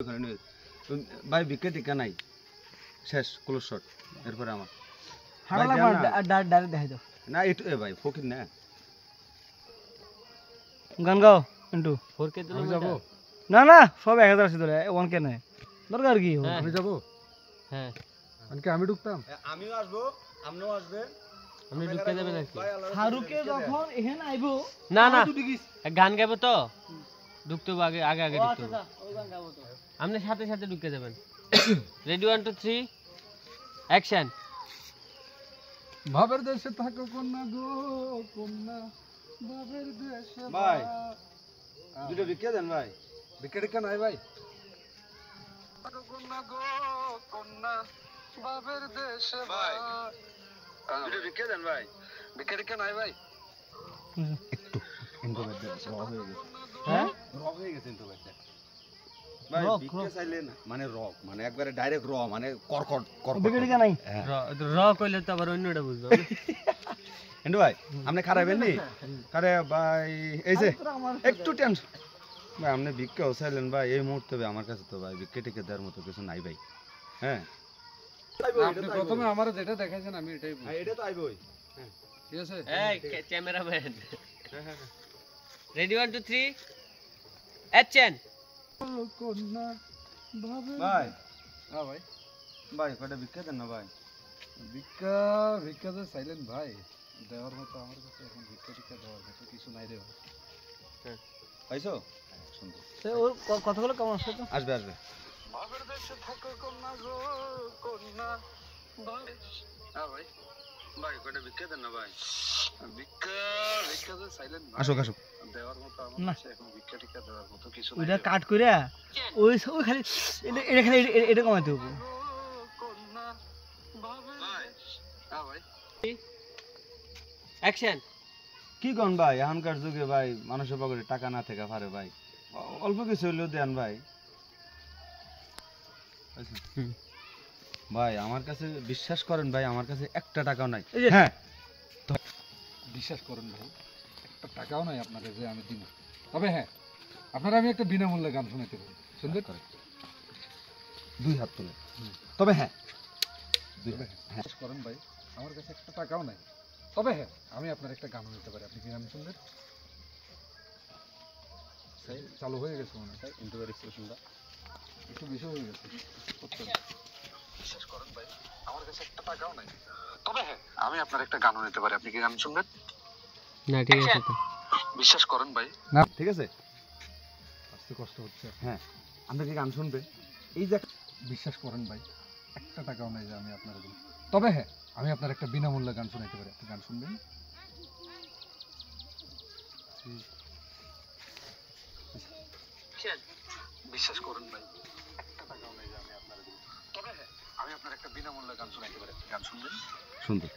ভাই ভিক্ষা টিকা নাই, শেষ ক্লোজ শট। এরপরে আমার না একটু ভাই ফকির না গান গাও কিন্তু যাবো না না সব 1000 আছে ধরে ওয়ান কে নাই দরকার কি আমি যাবো হ্যাঁ আমি ঢুকতাম আমিও আসবো, আপনিও আসবে। আপনি ঢুকে যাবেন আর কি শাহরুখে যখন এখানে আইবো না না গান গাইবো তো ঢুকতে হবে আগে আগে আগে ঢুকতে হবে আপনি সাথে সাথে ঢুকে যাবেন রেডি 1 2 3 অ্যাকশন ভাবের দেশে থাকো কন্যা গো কন্যা ভাবের দেশে ভাই দুটো ভিক্ষা দেন ভাই। ভিক্ষা টিকা নাই ভাই থাকো কন্যা গো কন্যা ভাবের দেশে ভাই দুটো ভিক্ষা দেন ভাই। ভিক্ষা টিকা নাই ভাই একটু ইন্টারনেট র হয়ে গেছে, হ্যাঁ র হয়ে গেছে ইন্টারনেট ভাই। রক, ভিক্ষা চাইলেন মানে রক মানে একবারে ডাইরেক্ট র মানে কর্কট কর্কট। ভিক্ষা টিকা নাই র কইলে তো আবার অন্যটা বুঝবো এন্ডু ভাই আপনি খারাপেন নি কারে ভাই এই যে একটু টেনশন ভাই আপনি ভিক্ষাও চাইলেন ভাই এই মুহূর্তে ভাই আমার কাছে তো ভাই ভিক্ষা টিকা দেওয়ার মতো কিছু নাই ভাই। হ্যাঁ আপনি প্রথমে আমারে যেটা দেখাইছেন আমি এটাই বলছি এটা তো আইবই। ঠিক আছে এই ক্যামেরাম্যান রেডি 1 2 3 অ্যাকশন কন্যা ভাবের ভাই হ্যাঁ ভাই ভাই কয়টা ভিক্ষা দেন না ভাই। ভিক্ষা ভিক্ষা যে চাইলেন ভাই দেওয়ার মতো আমার কাছে এখন ভিক্ষা টিকা দেওয়ার মতো কিছু নাই রে ভাই পাইছো সুন্দর ওর কথাগুলো কেমন আসছে তো আসবে আসবে। ভাবের দেশে থাকো কন্যা গো কন্যা হ্যাঁ ভাই ভাই কয়টা ভিক্ষা দেন না ভাই। ভিক্ষা ভিক্ষা যে চাইলেন ভাই আসুক আসুক। দেওয়ার মতো আমার না। কাছে এখন ভিক্ষা টিকা দেওয়ার মতো কিছু নাই ওইটা কাট কইরা ওই ওই খালি এটা খালি এটা কমাইতে হবে কন্যা ভাবের হ্যাঁ ভাই অ্যাকশন কি কোন ভাই এখনকার যুগে ভাই মানুষের পকেটে টাকা না থেকে পারে ভাই অল্প কিছু হইলেও দেন ভাই। ভাই আমার কাছে বিশ্বাস করেন ভাই আমার কাছে একটা টাকাও নাই। এই যে- হ্যাঁ বিশ্বাস করুন ভাই একটা টাকাও নাই আপনাকে যে আমি দিব তবে হ্যাঁ আপনারা আমি একটা বিনামূল্যে গান শোনাতে পারি সুন্দর করে দুই হাত তুলে তবে হ্যাঁ দুই তবে হাত। হ্যাঁ, বিশ্বাস করেন ভাই আমার কাছে একটা টাকাও নাই তবে হ্যাঁ আমি আপনার একটা গানও নিতে পারি আপনি কি গান শুনবেন চালু হয়ে গেছে মনে হয় ইন্টারভিউ এক্সপ্রেশনটা একটু বেশি হয়ে গেছে বিশ্বাস করেন ভাই আমার কাছে একটা টাকাও নাই তবে হ্যাঁ আমি আপনার একটা গানও নিতে পারি আপনি কি গান শুনবেন না ঠিক আছে তো বিশ্বাস করেন ভাই না ঠিক আছে আসতে কষ্ট হচ্ছে হ্যাঁ আমরা কি গান শুনবে এই যে বিশ্বাস করেন ভাই একটা টাকাও নাই যে আমি আপনার দিব তবে হ্যাঁ আমি আপনার একটা বিনামূল্যে গান শোনাতে পারি আপনি গান শুনবেন বিশ্বাস করুন ভাই একটা টাকাও নাই যে আমি আপনার দিব তবে হ্যাঁ আমি আপনার একটা বিনামূল্যে গান শোনাতে পারি আপনি গান শুনবেন সুন্দর